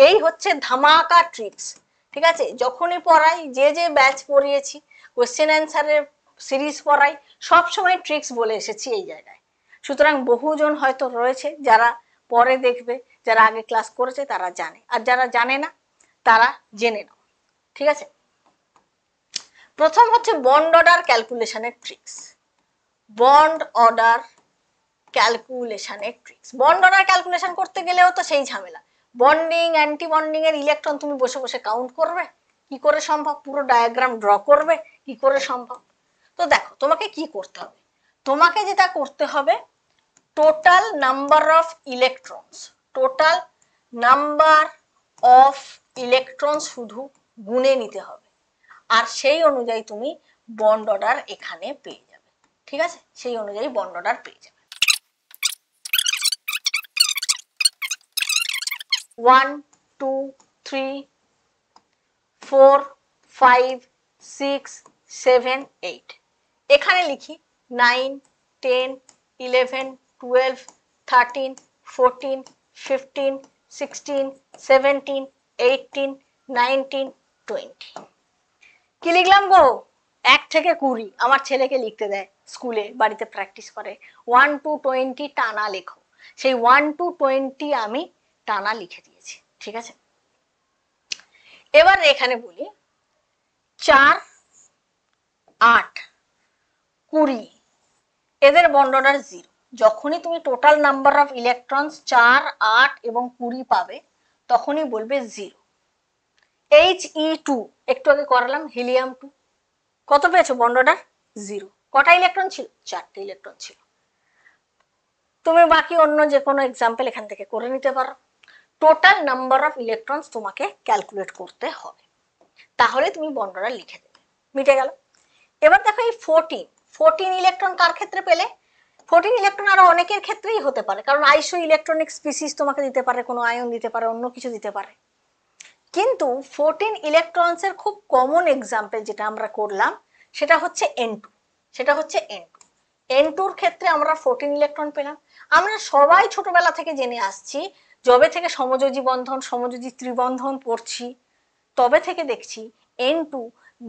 এই হচ্ছে ধামাকা ট্রিক্স, ঠিক আছে? যখনই পড়াই, যে ব্যাচ পড়িয়েছি, কোশ্চেন অ্যান্সারের সিরিজ পড়াই, সব সময় ট্রিক্স বলে এসেছি এই জায়গায়। সুতরাং বহুজন হয়তো রয়েছে যারা পরে দেখবে, যারা আগে ক্লাস করেছে তারা জানে, আর যারা জানে না তারা জেনে নাও, ঠিক আছে? প্রথম হচ্ছে বন্ড অর্ডার ক্যালকুলেশনের ট্রিক্স। বন্ড অর্ডার ক্যালকুলেশনের ট্রিক্স। বন্ড অর্ডার ক্যালকুলেশন করতে গেলেও তো সেই ঝামেলা, বন্ডিং অ্যান্টি বন্ডিং এর ইলেকট্রন তুমি বসে বসে কাউন্ট করবে, কি করে সম্ভব? পুরো ডায়াগ্রাম ড্র করবে, কি করে সম্ভব? তো দেখো তোমাকে কি করতে হবে, তোমাকে যেটা করতে হবে, total number of electrons, total number of electron শুধু গুনে নিতে হবে, আর সেই অনুযায়ী তুমি বন্ড অর্ডার এখানে পেয়ে যাবে, ঠিক আছে? সেই অনুযায়ী বন্ড অর্ডার পেয়ে যাবে। 1 2 3 4 5 6 7 8, এখানে লিখি 9 10 11 12 13 14 15 16 17 18 19 20। কি লিখলাম গো? 1 থেকে 20 আমার ছেলেকে লিখতে দেয় স্কুলে, বাড়িতে প্র্যাকটিস করে। 1 to 20 টানা লেখো, সেই 1 to 20 আমি টানা লিখে দিয়েছি, ঠিক আছে? এবার এখানে বলি 4 8 20 এদের বন্ড অর্ডার 0। যখনই তুমি টোটাল নাম্বার অফ ইলেকট্রনস 4 8 এবং 20 পাবে তখনই বলবে 0। He2 একটু আগে করালাম, হিলিয়াম 2, কত পেয়েছো বন্ড অর্ডার? 0। কটা ইলেকট্রন ছিল? 4টে ইলেকট্রন ছিল। তুমি বাকি অন্য যে কোনো এক্সাম্পল এখান থেকে করে নিতে পারো। টোটাল নাম্বার অফ ইলেকট্রনস তোমাকে ক্যালকুলেট করতে হবে, তাহলে তুমি বন্ড অর্ডার লিখে দেবে, মিটে গেল। এবার দেখো এই 14 ইলেকট্রন কার ক্ষেত্রে পেলে? 14 ইলেকট্রন আরো অনেকের ক্ষেত্রেই হতে পারে, কারণ আইসো ইলেকট্রনিক স্পিসিস তোমাকে দিতে পারে, কোনো আয়ন দিতে পারে, অন্য কিছু দিতে পারে। কিন্তু 14 ইলেকট্রনস এর খুব কমন এক্সাম্পল যেটা আমরা করলাম সেটা হচ্ছে N2, সেটা হচ্ছে N2। N2 ক্ষেত্রে আমরা 14 ইলেকট্রন পেলাম। আমরা সবাই ছোটবেলা থেকে জেনে আসছি, যবে থেকে সমযোজী বন্ধন সমযোজী ত্রিবন্ধন পড়ছি তবে থেকে দেখছি N2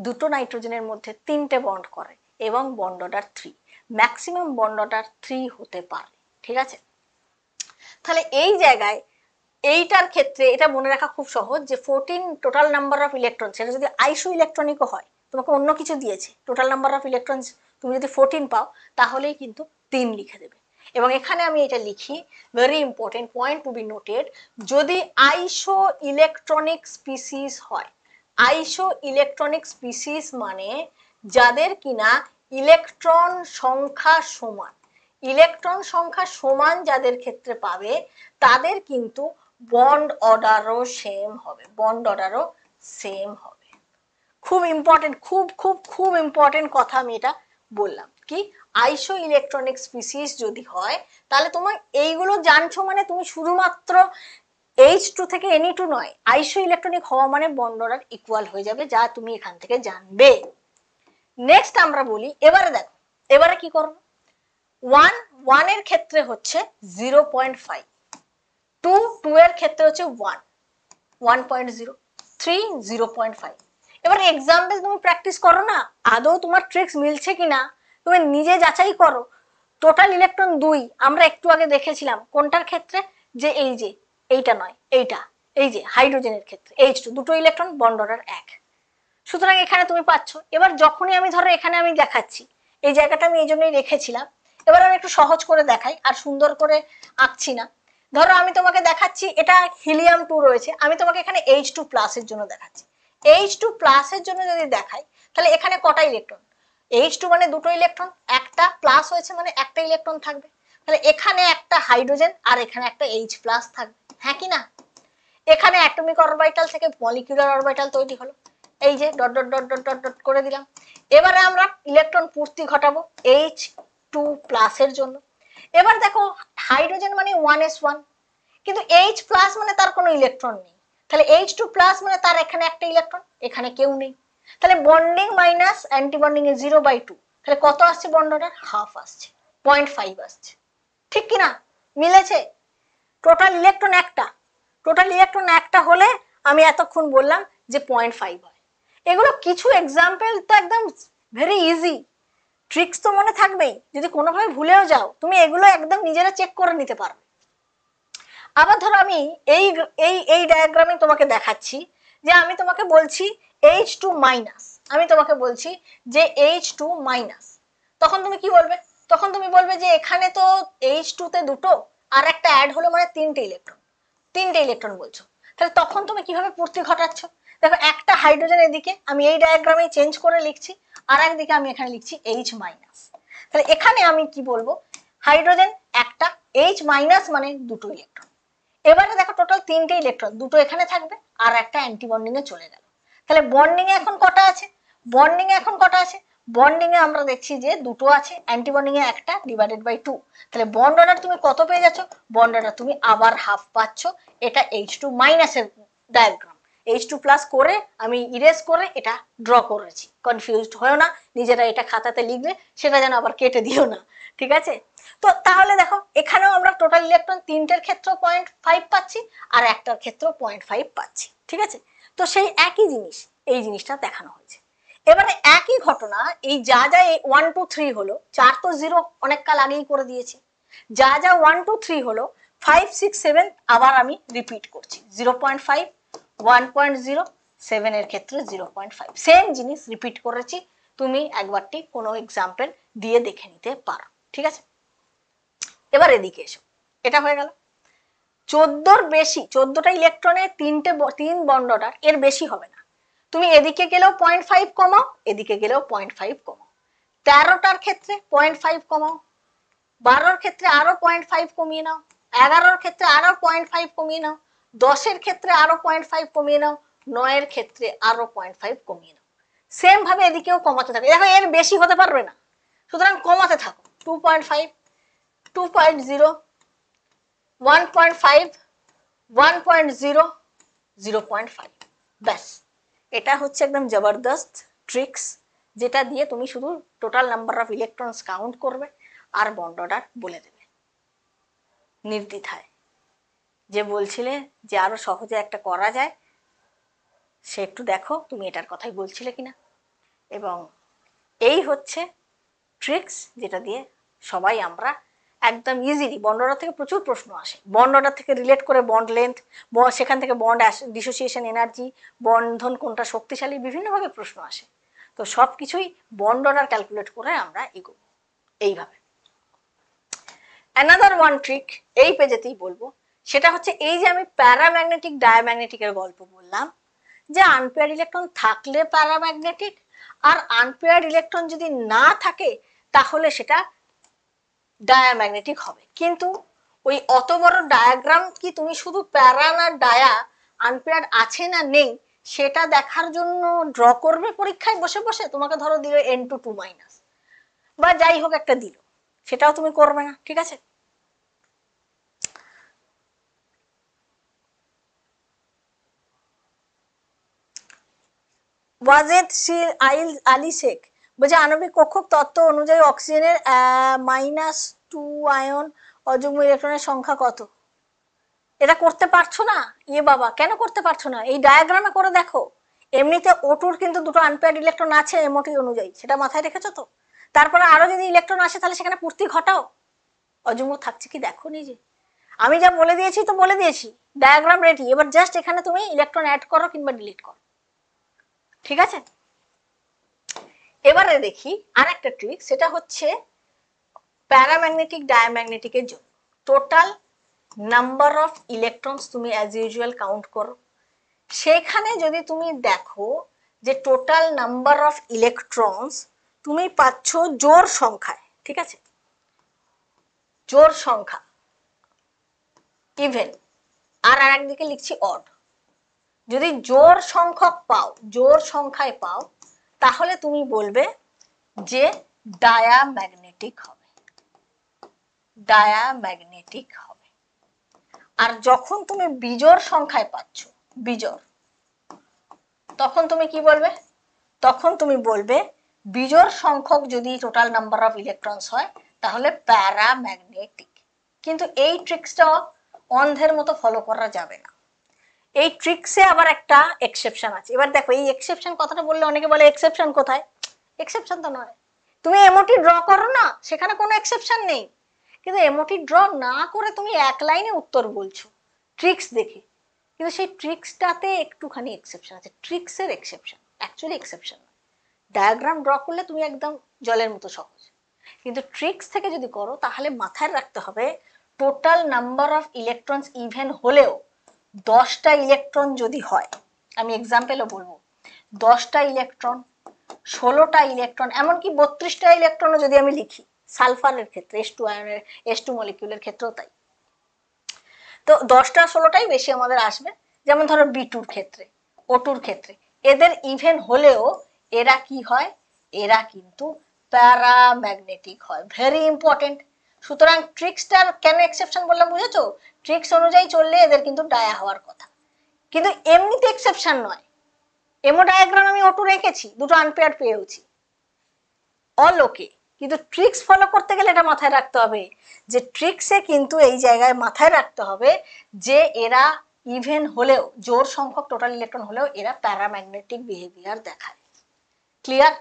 দুটো নাইট্রোজেনের মধ্যে 3টে বন্ড করে এবং bond order 3, maximum bond order 3 হতে পারে, ঠিক আছে? তাহলে এই জায়গায় এইটার ক্ষেত্রে এটা মনে রাখা খুব সহজ যে 14 টোটাল নাম্বার অফ ইলেকট্রন, সেটা যদি আইসো ইলেকট্রনিকও হয়, তোমাকে অন্য কিছু দিয়েছে, টোটাল নাম্বার অফ ইলেকট্রন তুমি যদি 14 পাও তাহলেই কিন্তু 3 লিখে দেবে। এবং এখানে আমি এটা লিখি, very important point to be noted, যদি আইসো ইলেকট্রনিক স্পিসিস হয়, আইসো ইলেকট্রনিক স্পিসিস মানে যাদের কিনা ইলেকট্রন সংখ্যা সমান, ইলেকট্রন সংখ্যা সমান যাদের ক্ষেত্রে পাবে তাদের কিন্তু বন্ড অর্ডারও সেম হবে, বন্ড অর্ডারও সেম হবে। খুব ইম্পর্টেন্ট, খুব খুব খুব ইম্পর্টেন্ট কথা আমি এটা বললাম। কি? আইসো ইলেকট্রনিক স্পিসিস যদি হয় তাহলে তোমার এইগুলো জানছো মানে তুমি শুধুমাত্র H2 থেকে Ni2 নয়, আইসো ইলেকট্রনিক হওয়া মানে বন্ড অর্ডার ইকুয়াল হয়ে যাবে, যা তুমি এখান থেকে জানবে। নেক্সট আমরা বলি, এবারে দেখো এবারে কি করবো। 1 এর ক্ষেত্রে হচ্ছে 0.5, 2 এর ক্ষেত্রে হচ্ছে 1.0, 3 0.5। এবার এক্সাম্পল তুমি প্র্যাকটিস করো না, আদৌ তোমার ট্রিক্স মিলছে কিনা তুমি নিজে যাচাই করো। টোটাল ইলেকট্রন 2 আমরা একটু আগে দেখেছিলাম, কোনটার ক্ষেত্রে? যে এই যে এইটা নয়, এইটা, এই যে হাইড্রোজেনের ক্ষেত্রে H2 দুটো ইলেকট্রন বন্ড অর্ডার 1। সুতরাং এখানে তুমি পাচ্ছ। এবার যখনই আমি ধরো এখানে আমি দেখাচ্ছি, এই জায়গাটা আমি এই জন্যই রেখেছিলাম, এবার আমি একটু সহজ করে দেখাই, আর সুন্দর করে আঁকছি না। ধরো আমি তোমাকে দেখাচ্ছি এটা হিলিয়াম 2 রয়েছে, আমি তোমাকে এখানে H2 প্লাসের জন্য দেখাচ্ছি। H2 প্লাসের জন্য যদি দেখাই তাহলে এখানে কটা ইলেকট্রন? H2 মানে দুটো ইলেকট্রন, একটা প্লাস হয়েছে মানে একটা ইলেকট্রন থাকবে, তাহলে এখানে একটা হাইড্রোজেন আর এখানে একটা H প্লাস থাকবে, হ্যাঁ কি না? এখানে অ্যাটমিক অরবিটাল থেকে মলিকিউলার অরবিটাল তৈরি হলো, এই যে dot dot dot dot dot dot করে দিলাম। এবারে আমরা ইলেকট্রন পূর্তি ঘটাবো H2 প্লাসের জন্য। এবার দেখো হাইড্রোজেন মানে 1s1, কিন্তু H প্লাস মানে তার কোনো ইলেকট্রন নেই, তাহলে H2 প্লাস মানে তার এখানে একটা ইলেকট্রন, এখানে কেউ নেই, তাহলে বন্ডিং মাইনাস অ্যান্টি বন্ডিং এ 0/2, তাহলে কত আসছে বন্ড অর্ডার? হাফ আসছে, 0.5 আসছে, ঠিক কি না? মিলেছে? টোটাল ইলেকট্রন একটা, টোটাল ইলেকট্রন একটা হলে আমি এতক্ষণ বললাম যে 0.5 হয়। এগুলো কিছু এক্সাম্পল তো একদম ভেরি ইজি, ট্রিক্স তো মনে থাকবেই, যদি কোনোভাবে ভুলেও যাও তুমি এগুলো একদম নিজেরা চেক করে নিতে পারবে। আবার ধরো আমি এই এই এই ডায়াগ্রামে তোমাকে দেখাচ্ছি যে আমি তোমাকে বলছি H2 মাইনাস, আমি তোমাকে বলছি যে H2 মাইনাস, তখন তুমি কি বলবে? তখন তুমি বলবে যে এখানে তো H2 তে দুটো আর একটা অ্যাড হলো মানে তিনটে ইলেকট্রন বলছো, তাহলে তখন তুমি কিভাবে পূর্তি ঘটাচ্ছ? দেখো একটা হাইড্রোজেন এদিকে আমি এই ডায়াগ্রামে চেঞ্জ করে লিখছি, আর একদিকে আমি এখানে লিখছি H মাইনাস। তাহলে এখানে আমি কি বলবো? হাইড্রোজেন একটা, H মাইনাস মানে দুটো ইলেকট্রন। এবারে দেখো টোটাল তিনটে ইলেকট্রন, দুটো এখানে থাকবে আর একটা অ্যান্টি বন্ডিং এ চলে গেল। তাহলে বন্ডিং এ এখন কটা আছে? বন্ডিং এ আমরা দেখছি যে দুটো আছে, অ্যান্টি বন্ডিং এ একটা ডিভাইডেড বাই 2। তাহলে বন্ড অর্ডার তুমি কত পেয়ে যাচ্ছ? বন্ড অর্ডার তুমি আবার হাফ পাচ্ছ। এটা H2 মাইনাসের ডায়াগ্রাম। H2 প্লাস করে আমি ইরেজ করে এটা ড্র করেছি, কনফিউজড হয়েও না, নিজেরা এটা খাতাতে লিখবে, সেটা যেন আবার কেটে দিও না, ঠিক আছে? তো তাহলে দেখো এখানেও আমরা টোটাল ইলেকট্রন তিনটের ক্ষেত্রেও 0.5 পাচ্ছি আর একটার ক্ষেত্রেও 0.5 পাচ্ছি, ঠিক আছে? তো সেই একই জিনিস এই জিনিসটা দেখানো হয়েছে। এবারে একই ঘটনা এই যা যা 1 2 3 হলো, 4 তো 0 অনেক কাল আগেই করে দিয়েছি, যা যা 1 2 3 হলো 5 6 7 আবার আমি রিপিট করছি, 0.5 1.0 7 এর ক্ষেত্রে 0.5 সেম জিনিস রিপিট করেছি। তুমি একবারটি কোনো এক্সাম্পল দিয়ে দেখে নিতে পারো, ঠিক আছে? এবার এদিকে এসো, এটা হয়ে গেল 14র বেশি, 14টা ইলেকট্রনে তিন বন্ড অর্ডার, এর বেশি হবে না। তুমি এদিকে গেলেও 0.5 কমাও, এদিকে গেলেও 0.5 কমাও। 13টার ক্ষেত্রে 0.5 কমাও, 12র ক্ষেত্রে আরো 0.5 কমিয়ে নাও, 11র ক্ষেত্রে আরো 0.5 কমিয়ে নাও, 10-এর ক্ষেত্রে আরো 0.5 কমিয়ে নাও, 9-এর ক্ষেত্রে আরো 0.5 কমিয়ে নাও। সেম ভাবে এদিকেও কমাতে থাকো, দেখো এর বেশি হতে পারবে না, সুতরাং কমাতে থাকো। 2.5 2.0 1.5 1.0 0.5, ব্যাস। এটা হচ্ছে একদম জবরদস্ত ট্রিক্স, যেটা দিয়ে তুমি শুধু total number of electrons count করবে আর বন্ড অর্ডার বলে দেবে নির্দ্বিধায়। যে বলছিলে যে আরো সহজে একটা করা যায়, সে একটু দেখো তুমি এটার কথাই বলছিলে কিনা। এবং এই হচ্ছে ট্রিক্স যেটা দিয়ে সবাই আমরা একদম ইজিলি, বন্ড অর্ডার থেকে প্রচুর প্রশ্ন আসে, বন্ড অর্ডার থেকে রিলেট করে বন্ড লেন্থ, সেখান থেকে বন্ড ডিসোসিয়েশন এনার্জি, বন্ধন কোনটা শক্তিশালী, বিভিন্নভাবে প্রশ্ন আসে। তো সব কিছুই বন্ড অর্ডার ক্যালকুলেট করে আমরা এগোবো এইভাবে। অ্যানাদার ওয়ান ট্রিক এই পেজেতেই বলবো, সেটা হচ্ছে এই যে আমি প্যারাম্যাগনেটিক ডায়াম্যাগনেটিকের গল্প বললাম, যে আনপেয়ার্ড ইলেকট্রন থাকলে প্যারাম্যাগনেটিক, আর আনপেয়ার্ড ইলেকট্রন যদি না থাকে তাহলে সেটা ডায়াম্যাগনেটিক হবে। কিন্তু ওই অত বড় ডায়াগ্রাম কি তুমি শুধু প্যারা না ডায়া, আনপেয়ার্ড আছে না নেই সেটা দেখার জন্য ড্র করবে পরীক্ষায় বসে বসে? তোমাকে ধরো দিল N2 2 মাইনাস বা যাই হোক একটা দিল, সেটাও তুমি করবে না, ঠিক আছে? ওয়াজেদ আলী শেখ বলছে আণবিক কক্ষক তত্ত্ব অনুযায়ী অক্সিজেনের -2 আয়ন অযুগ্ম ইলেকট্রনের সংখ্যা কত? এটা করতে পারছো না? ইয়ে বাবা, কেন করতে পারছো না? এই ডায়াগ্রামে করে দেখো। এমনিতে O2-র কিন্তু দুটো আনপেয়ার্ড ইলেকট্রন আছে এমওটি অনুযায়ী, সেটা মাথায় রেখেছো তো? তারপরে আরো যদি ইলেকট্রন আসে তাহলে সেখানে পূর্তি ঘটাও, অযুগ্ম থাকছে কি দেখো নিজে। আমি যা বলে দিয়েছি তো বলে দিয়েছি, ডায়াগ্রাম রেডি, এবার জাস্ট এখানে তুমি ইলেকট্রন অ্যাড করো কিংবা ডিলিট করো, ঠিক আছে? এবারে দেখি আর একটা ট্রিক, সেটা হচ্ছে প্যারাম্যাগনেটিক ডায়াম্যাগনেটিকের জন্য টোটাল নাম্বার অফ ইলেকট্রনস তুমি অ্যাজ ইউজুয়াল কাউন্ট করো। সেখানে যদি তুমি দেখো যে টোটাল নাম্বার অফ ইলেকট্রনস তুমি পাচ্ছ জোড় সংখ্যায়, ঠিক আছে? জোড় সংখ্যা ইভেন, আর একদিকে লিখছি অড। যদি জোড় সংখ্যক পাও, জোড় সংখ্যায় পাও, তাহলে তুমি বলবে যে ডায়াম্যাগনেটিক হবে, ডায়াম্যাগনেটিক হবে। আর যখন তুমি বিজোড় সংখ্যায় পাচ্ছ, বিজোড়, তখন তুমি কি বলবে? তখন তুমি বলবে বিজোড় সংখ্যক যদি টোটাল নাম্বার অফ ইলেকট্রনস হয় তাহলে প্যারাম্যাগনেটিক। কিন্তু এই ট্রিক্সটা অন্ধের মতো ফলো করা যাবে না, এই ট্রিক্সে আবার একটা এক্সেপশন আছে। এবার দেখো এই এক্সেপশন কথাটা বললে অনেকে বলে এক্সেপশন কোথায়, এক্সেপশন তো নয়, তুমি এমওটি ড্র করো না সেখানে কোনো এক্সেপশন নেই, কিন্তু এমওটি ড্র না করে তুমি এক লাইনে উত্তর বলছো ট্রিক্স দেখে, কিন্তু সেই ট্রিক্সটাতে একটুখানি এক্সেপশন আছে, ট্রিক্সের এক্সেপশন, অ্যাকচুয়ালি এক্সেপশন নয়। ডায়াগ্রাম ড্র করলে তুমি একদম জলের মতো সহজ, কিন্তু ট্রিক্স থেকে যদি করো তাহলে মাথায় রাখতে হবে total number of electrons even হলেও 10টা ইলেকট্রন যদি হয়, আমি এক্সাম্পলও বলবো, 10টা ইলেকট্রন, 16টা ইলেকট্রন, এমনকি 32টা ইলেকট্রনও যদি আমি লিখি সালফারের ক্ষেত্রে, H2 আয়নের, H2 মলিকিউলের ক্ষেত্রেও তাই, তো 10টা 16টাই বেশি আমাদের আসবে। যেমন ধরো B2-র ক্ষেত্রে, O2-র ক্ষেত্রে, এদের ইভেন হলেও এরা কি হয়, এরা কিন্তু প্যারাম্যাগনেটিক হয়, ভেরি ইম্পর্টেন্ট। সুতরাং ট্রিক্সটার কেন এক্সেপশন বললাম বুঝেছো, ট্রিক্স অনুযায়ী চললে এদের কিন্তু ডায়া হওয়ার কথা, কিন্তু এমনিতে এক্সেপশন নয়। এমো ডায়াগ্রাম আমি O2 রেখেছি, দুটো আনপেয়ার পেয়েছি, অল ওকে, কিন্তু ট্রিক্স ফলো করতে গেলে এটা মাথায় রাখতে হবে যে ট্রিক্সে কিন্তু এই জায়গায় মাথায় রাখতে হবে যে এরা ইভেন হলেও, জোর সংখ্যক টোটাল ইলেকট্রন হলেও এরা প্যারাম্যাগনেটিক বিহেভিয়ার দেখায়। ক্লিয়ার?